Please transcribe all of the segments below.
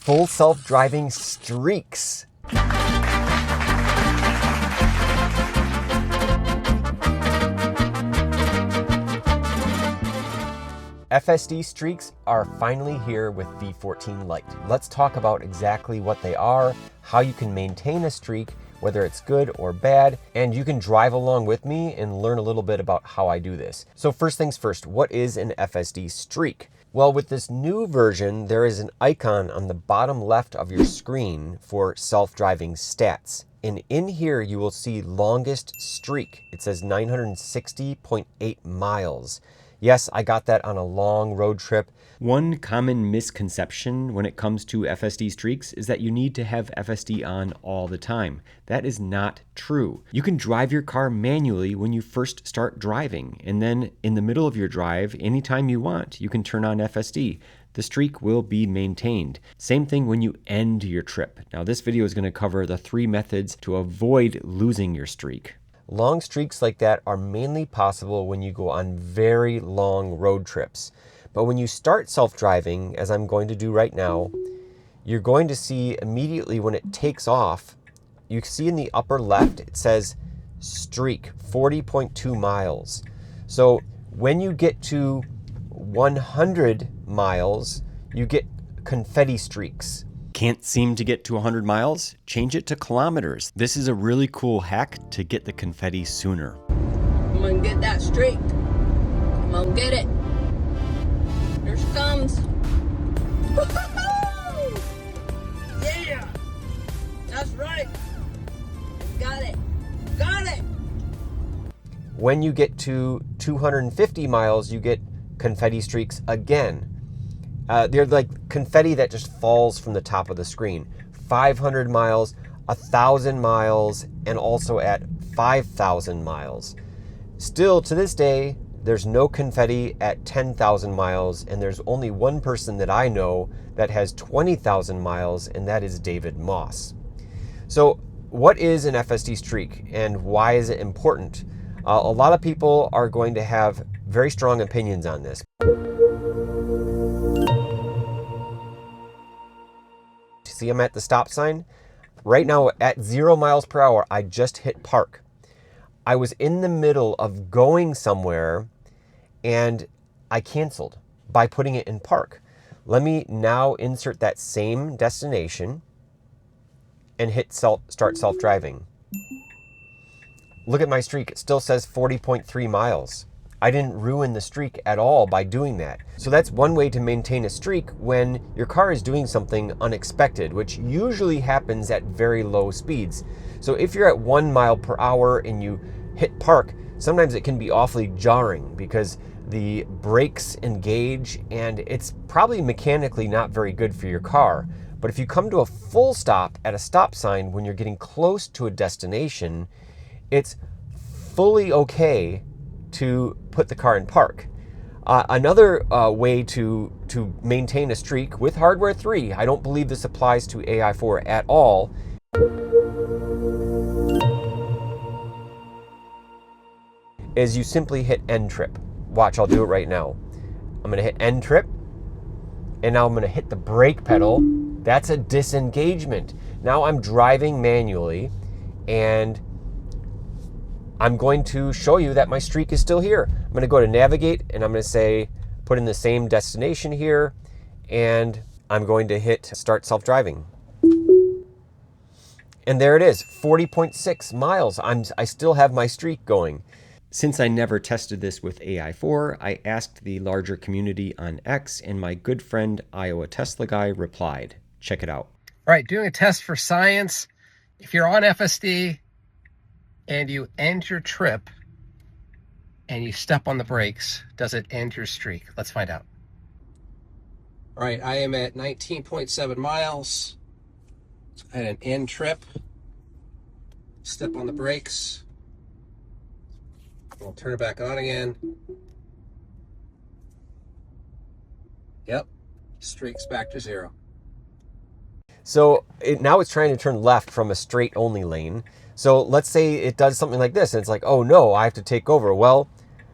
full self-driving streaks. FSD streaks are finally here with v14 Lite. Let's talk about exactly what they are, how you can maintain a streak, whether it's good or bad, and you can drive along with me and learn a little bit about how I do this. So first things first, what is an FSD streak? Well, with this new version, there is an icon on the bottom left of your screen for self-driving stats. And in here, you will see longest streak. It says 960.8 miles. Yes, I got that on a long road trip. One common misconception when it comes to FSD streaks is that you need to have FSD on all the time. That is not true. You can drive your car manually when you first start driving, and then in the middle of your drive, anytime you want, you can turn on FSD. The streak will be maintained. Same thing when you end your trip. Now, this video is going to cover the 3 methods to avoid losing your streak. Long streaks like that are mainly possible when you go on very long road trips. But when you start self-driving, as I'm going to do right now, you're going to see immediately when it takes off, you see in the upper left, it says streak, 40.2 miles. So when you get to 100 miles, you get confetti streaks. Can't seem to get to 100 miles? Change it to kilometers. This is a really cool hack to get the confetti sooner. I'm gonna get that streak. I'm gonna get it. Here she comes. Yeah! That's right. Got it. Got it! When you get to 250 miles, you get confetti streaks again. They're like confetti that just falls from the top of the screen. 500 miles, 1,000 miles, and also at 5,000 miles. Still, to this day, there's no confetti at 10,000 miles, and there's only one person that I know that has 20,000 miles, and that is David Moss. So what is an FSD streak, and why is it important? A lot of people are going to have very strong opinions on this. See, I'm at the stop sign. Right now at 0 miles per hour, I just hit park. I was in the middle of going somewhere and I canceled by putting it in park. Let me now insert that same destination and hit start self-driving. Look at my streak. It still says 40.3 miles. I didn't ruin the streak at all by doing that. So that's one way to maintain a streak when your car is doing something unexpected, which usually happens at very low speeds. So if you're at 1 mile per hour and you hit park, sometimes it can be awfully jarring because the brakes engage and it's probably mechanically not very good for your car. But if you come to a full stop at a stop sign when you're getting close to a destination, it's fully okay to put the car in park. Another way to maintain a streak with hardware 3, I don't believe this applies to AI4 at all, is you simply hit end trip. Watch, I'll do it right now. I'm gonna hit end trip, and now I'm gonna hit the brake pedal. That's a disengagement. Now I'm driving manually, and I'm going to show you that my streak is still here. I'm going to go to navigate and I'm going to say, put in the same destination here, and I'm going to hit start self-driving. And there it is, 40.6 miles. I still have my streak going. Since I never tested this with AI4, I asked the larger community on X, and my good friend Iowa Tesla guy replied. Check it out. All right, doing a test for science. If you're on FSD, and you end your trip and you step on the brakes, does it end your streak? Let's find out. All right, I am at 19.7 miles. I had an end trip. Step on the brakes. We'll turn it back on again. Yep, streak's back to 0. So now it's trying to turn left from a straight only lane. So let's say it does something like this and it's like, oh no, I have to take over. Well,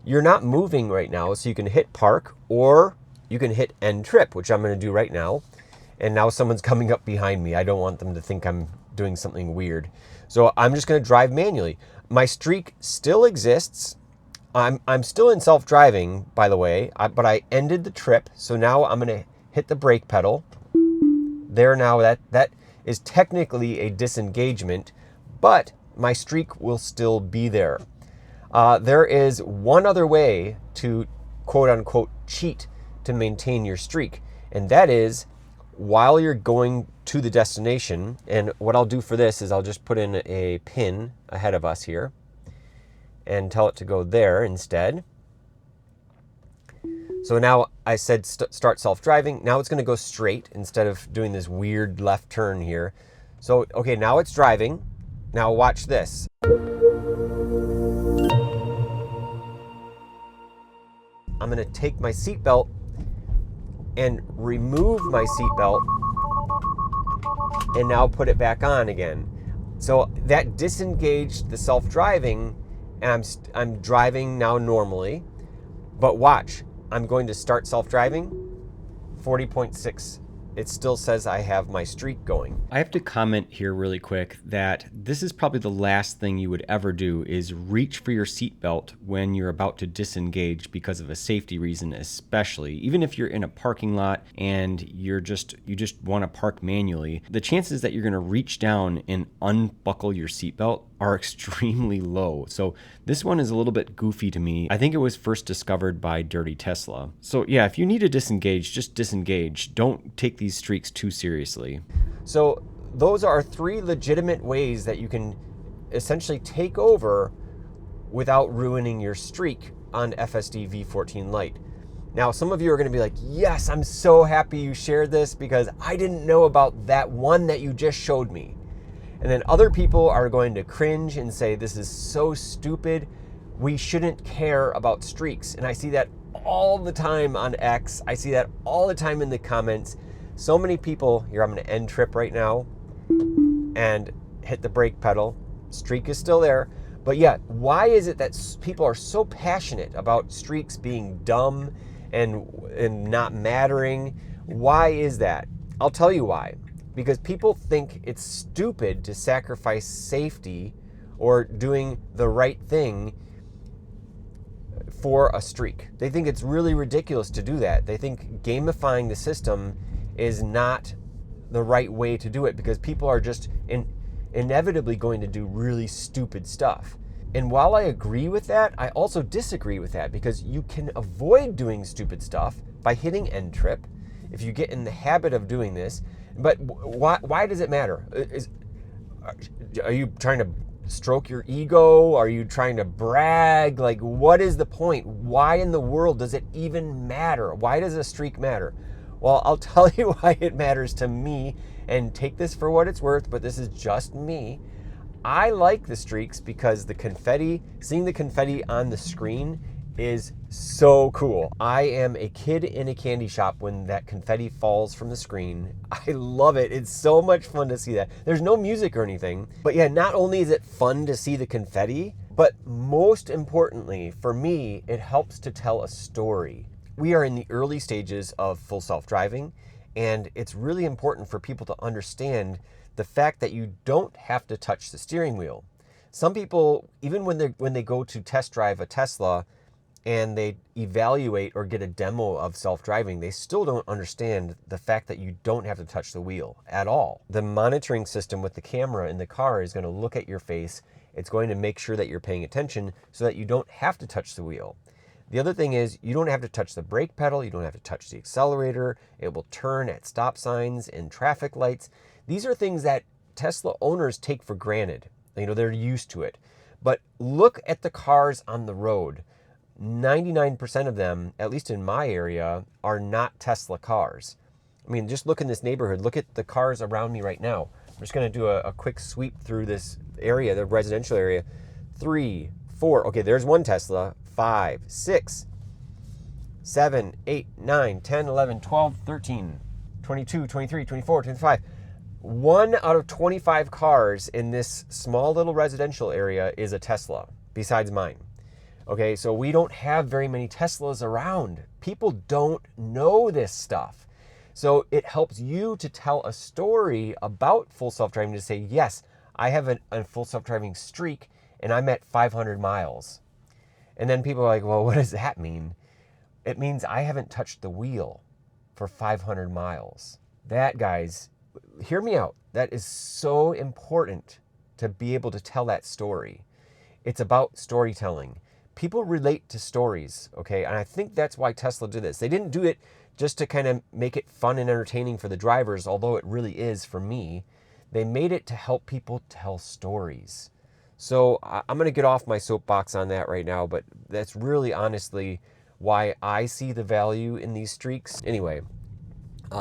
you're not moving right now, so you can hit park or you can hit end trip, which I'm going to do right now. and now someone's coming up behind me. I don't want them to think I'm doing something weird. So I'm just going to drive manually. My streak still exists. I'm still in self-driving, by the way, but I ended the trip. So now I'm going to hit the brake pedal. There now, that is technically a disengagement, but my streak will still be there. There is one other way to quote-unquote cheat to maintain your streak, and that is while you're going to the destination. And what I'll do for this is I'll just put in a pin ahead of us here and tell it to go there instead. So now I said start self-driving. Now it's going to go straight instead of doing this weird left turn here. So, okay, now it's driving. Now watch this. I'm going to take my seatbelt and remove my seatbelt and now put it back on again. So that disengaged the self-driving, and I'm driving now normally. But watch, I'm going to start self-driving, 40.6. It still says I have my streak going. I have to comment here really quick that this is probably the last thing you would ever do is reach for your seatbelt when you're about to disengage because of a safety reason, especially. Even if you're in a parking lot and you just want to park manually, the chances that you're going to reach down and unbuckle your seatbelt are extremely low. So this one is a little bit goofy to me. I think it was first discovered by Dirty Tesla. So yeah, if you need to disengage, just disengage. Don't take these streaks too seriously. So those are 3 legitimate ways that you can essentially take over without ruining your streak on FSD v14 Lite. Now, some of you are going to be like, yes, I'm so happy you shared this because I didn't know about that one that you just showed me. And then other people are going to cringe and say, this is so stupid. We shouldn't care about streaks. And I see that all the time on X. I see that all the time in the comments. So many people, here I'm going to end trip right now and hit the brake pedal. Streak is still there. But yeah, why is it that people are so passionate about streaks being dumb and not mattering? Why is that? I'll tell you why. Because people think it's stupid to sacrifice safety or doing the right thing for a streak. They think it's really ridiculous to do that. They think gamifying the system is not the right way to do it because people are just inevitably going to do really stupid stuff. And while I agree with that, I also disagree with that because you can avoid doing stupid stuff by hitting end trip if you get in the habit of doing this. But why does it matter? Are you trying to stroke your ego? Are you trying to brag? Like, what is the point? Why in the world does it even matter? Why does a streak matter? Well, I'll tell you why it matters to me, and take this for what it's worth, but this is just me. I like the streaks because the confetti, seeing the confetti on the screen is so cool. I am a kid in a candy shop when that confetti falls from the screen. I love it. It's so much fun to see that. There's no music or anything, but yeah, not only is it fun to see the confetti, but most importantly for me, it helps to tell a story. We are in the early stages of full self-driving, and it's really important for people to understand the fact that you don't have to touch the steering wheel. Some people, even when they go to test drive a Tesla and they evaluate or get a demo of self-driving, they still don't understand the fact that you don't have to touch the wheel at all. The monitoring system with the camera in the car is going to look at your face. It's going to make sure that you're paying attention so that you don't have to touch the wheel. The other thing is you don't have to touch the brake pedal. You don't have to touch the accelerator. It will turn at stop signs and traffic lights. These are things that Tesla owners take for granted. You know, they're used to it. But look at the cars on the road. 99% of them, at least in my area, are not Tesla cars. I mean, just look in this neighborhood. Look at the cars around me right now. I'm just going to do a quick sweep through this area, the residential area. 3, 4. Okay, there's one Tesla. 5, 6, 7, 8, 9, 10, 11, 12, 13, 22, 23, 24, 25. 1 out of 25 cars in this small little residential area is a Tesla, besides mine. Okay, so we don't have very many Teslas around. People don't know this stuff. So it helps you to tell a story about full self-driving, to say, yes, I have a full self-driving streak and I'm at 500 miles. And then people are like, well, what does that mean? It means I haven't touched the wheel for 500 miles. That, guys, hear me out. That is so important to be able to tell that story. It's about storytelling. People relate to stories, okay? And I think that's why Tesla did this. They didn't do it just to kind of make it fun and entertaining for the drivers, although it really is for me. They made it to help people tell stories. So I'm going to get off my soapbox on that right now, but that's really honestly why I see the value in these streaks. Anyway,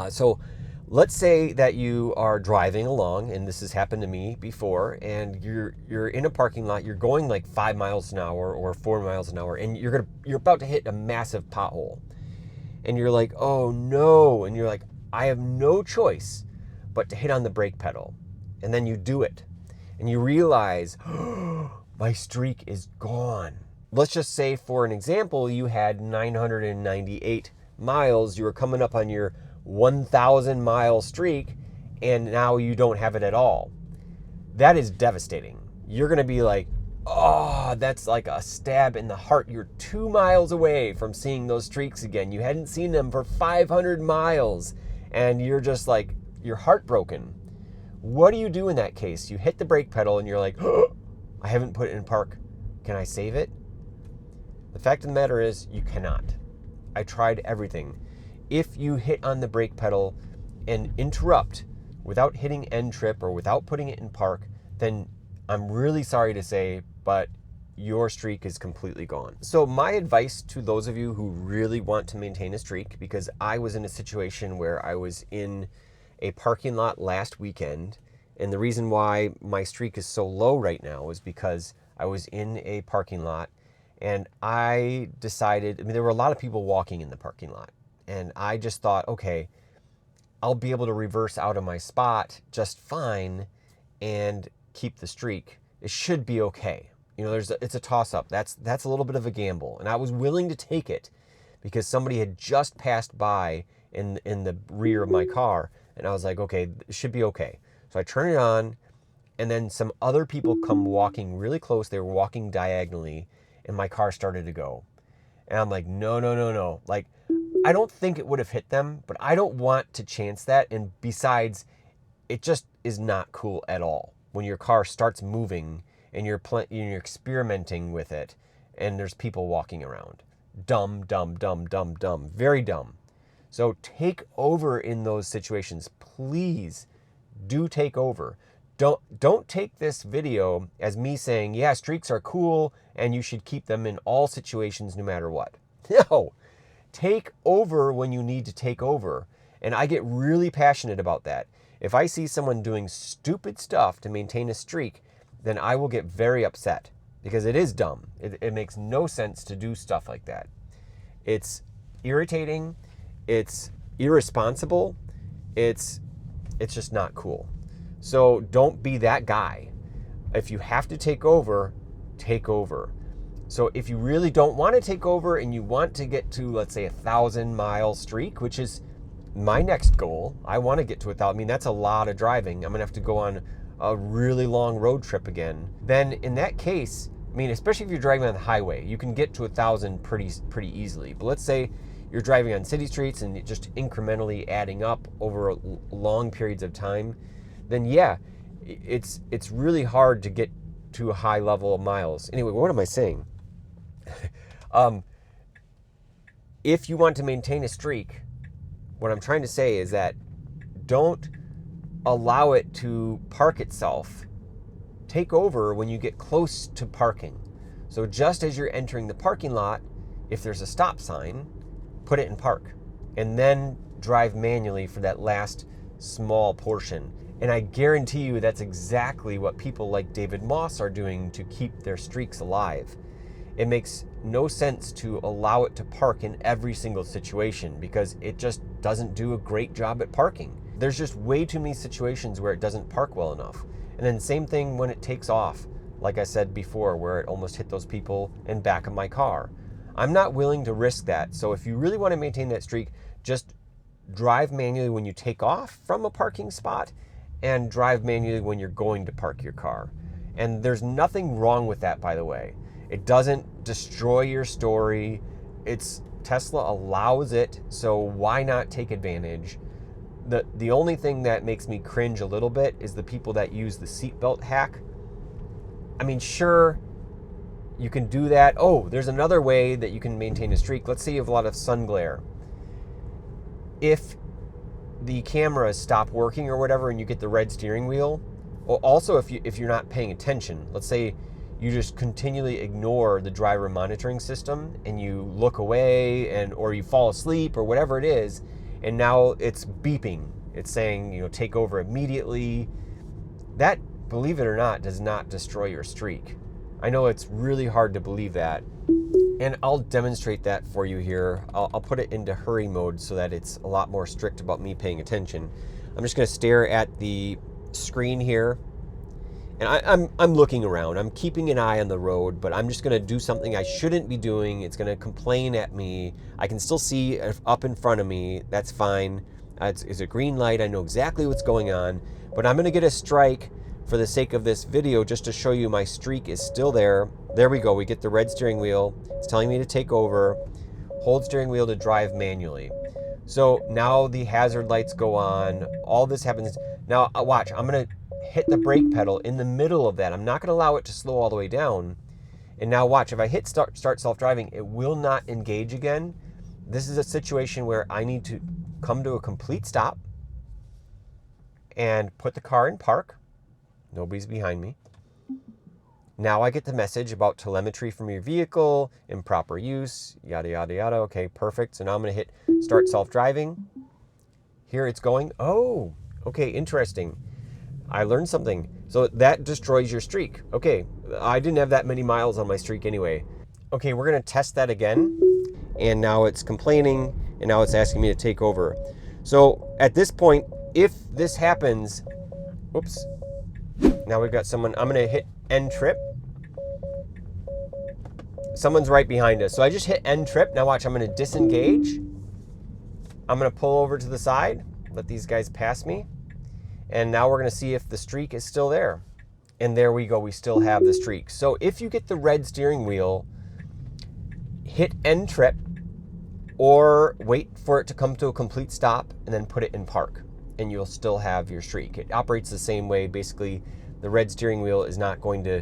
so let's say that you are driving along, and this has happened to me before, and you're in a parking lot, you're going like 5 miles an hour or 4 miles an hour, and you're about to hit a massive pothole. And you're like, oh no, and you're like, I have no choice but to hit on the brake pedal. And then you do it, and you realize, oh, my streak is gone. Let's just say, for an example, you had 998 miles, you were coming up on your 1,000 mile streak, and now you don't have it at all. That is devastating. You're gonna be like, oh, that's like a stab in the heart. You're 2 miles away from seeing those streaks again. You hadn't seen them for 500 miles, and you're just like, you're heartbroken. What do you do in that case? You hit the brake pedal and you're like, oh, I haven't put it in park. Can I save it? The fact of the matter is, you cannot. I tried everything. If you hit on the brake pedal and interrupt without hitting end trip or without putting it in park, then I'm really sorry to say, but your streak is completely gone. So my advice to those of you who really want to maintain a streak, because I was in a situation where I was in a parking lot last weekend, and the reason why my streak is so low right now is because I was in a parking lot and I decided, I mean, there were a lot of people walking in the parking lot, and I just thought, okay, I'll be able to reverse out of my spot just fine and keep the streak. It should be okay. You know, it's a toss-up. That's a little bit of a gamble, and I was willing to take it because somebody had just passed by in the rear of my car, and I was like, okay, it should be okay. So I turn it on, and then some other people come walking really close. They were walking diagonally, and my car started to go. And I'm like, no. Like, I don't think it would have hit them, but I don't want to chance that. And besides, it just is not cool at all when your car starts moving and you're experimenting with it and there's people walking around. Dumb. Very dumb. So take over in those situations. Please do take over. Don't take this video as me saying, yeah, streaks are cool and you should keep them in all situations no matter what. No. Take over when you need to take over. And I get really passionate about that. If I see someone doing stupid stuff to maintain a streak, then I will get very upset because it is dumb. It makes no sense to do stuff like that. It's irritating. It's irresponsible. It's just not cool. So don't be that guy. If you have to take over, take over. So if you really don't want to take over and you want to get to, let's say, 1,000-mile streak, which is my next goal, I want to get to 1,000. I mean, that's a lot of driving. I'm going to have to go on a really long road trip again. Then in that case, I mean, especially if you're driving on the highway, you can get to 1,000 pretty easily. But let's say you're driving on city streets and just incrementally adding up over long periods of time, then yeah, it's really hard to get to a high level of miles. Anyway, what am I saying? If you want to maintain a streak, what I'm trying to say is that don't allow it to park itself. Take over when you get close to parking. So just as you're entering the parking lot, if there's a stop sign, put it in park and then drive manually for that last small portion. And I guarantee you that's exactly what people like David Moss are doing to keep their streaks alive. It makes no sense to allow it to park in every single situation because it just doesn't do a great job at parking. There's just way too many situations where it doesn't park well enough. And then same thing when it takes off, like I said before, where it almost hit those people in back of my car. I'm not willing to risk that. So if you really want to maintain that streak, just drive manually when you take off from a parking spot and drive manually when you're going to park your car. And there's nothing wrong with that, by the way. It doesn't destroy your story. Tesla allows it, so why not take advantage? The only thing that makes me cringe a little bit is the people that use the seatbelt hack. I mean, sure, you can do that. Oh, there's another way that you can maintain a streak. Let's say you have a lot of sun glare. If the cameras stop working or whatever and you get the red steering wheel, well, also if you're not paying attention, let's say you just continually ignore the driver monitoring system and you look away or you fall asleep or whatever it is, and now it's beeping. It's saying, take over immediately. That, believe it or not, does not destroy your streak. I know it's really hard to believe that. And I'll demonstrate that for you here. I'll put it into hurry mode so that it's a lot more strict about me paying attention. I'm just gonna stare at the screen here. And I'm looking around. I'm keeping an eye on the road, but I'm just gonna do something I shouldn't be doing. It's gonna complain at me. I can still see up in front of me. That's fine. It's a green light. I know exactly what's going on, but I'm gonna get a strike for the sake of this video just to show you my streak is still there. There we go. We get the red steering wheel. It's telling me to take over. Hold steering wheel to drive manually. So now the hazard lights go on. All this happens. Now watch, I'm gonna hit the brake pedal in the middle of that. I'm not going to allow it to slow all the way down. And now watch, if I hit start self-driving, it will not engage again. This is a situation where I need to come to a complete stop and put the car in park. Nobody's behind me. Now I get the message about telemetry from your vehicle, improper use, yada, yada, yada. Okay, perfect. So now I'm going to hit start self-driving. Here it's going. Oh, okay, interesting. I learned something. So that destroys your streak. Okay, I didn't have that many miles on my streak anyway. Okay, we're gonna test that again. And now it's complaining, and now it's asking me to take over. So at this point, if this happens, oops, now we've got someone, I'm gonna hit end trip. Someone's right behind us. So I just hit end trip. Now watch, I'm gonna disengage. I'm gonna pull over to the side, let these guys pass me. And now we're gonna see if the streak is still there. And there we go, we still have the streak. So if you get the red steering wheel, hit end trip or wait for it to come to a complete stop and then put it in park and you'll still have your streak. It operates the same way. Basically, the red steering wheel is not going to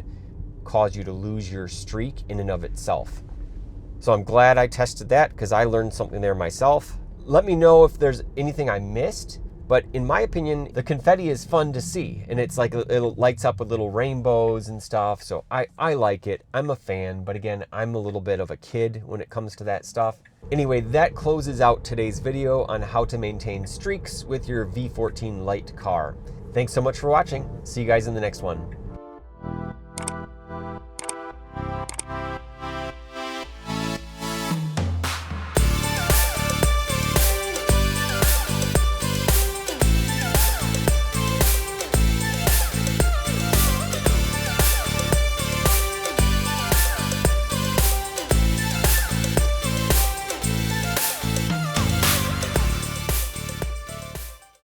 cause you to lose your streak in and of itself. So I'm glad I tested that because I learned something there myself. Let me know if there's anything I missed. But in my opinion, the confetti is fun to see. And it's like it lights up with little rainbows and stuff. So I like it. I'm a fan. But again, I'm a little bit of a kid when it comes to that stuff. Anyway, that closes out today's video on how to maintain streaks with your v14 Lite car. Thanks so much for watching. See you guys in the next one.